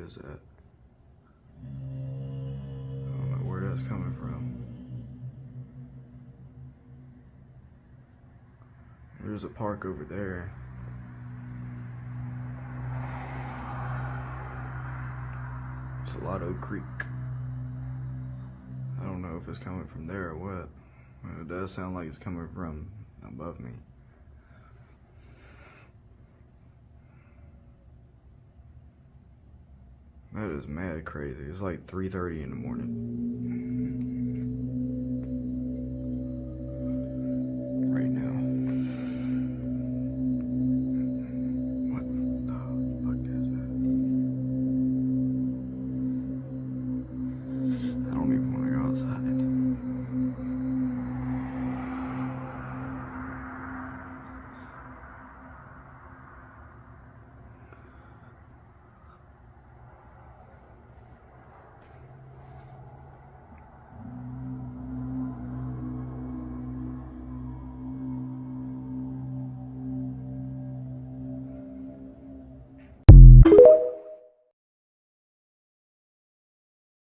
is that? I don't know where that's coming from. There's a park over there. It's Lotto Creek. I don't know if it's coming from there or what. It does sound like it's coming from above me. That is mad crazy. It's like 3:30 in the morning.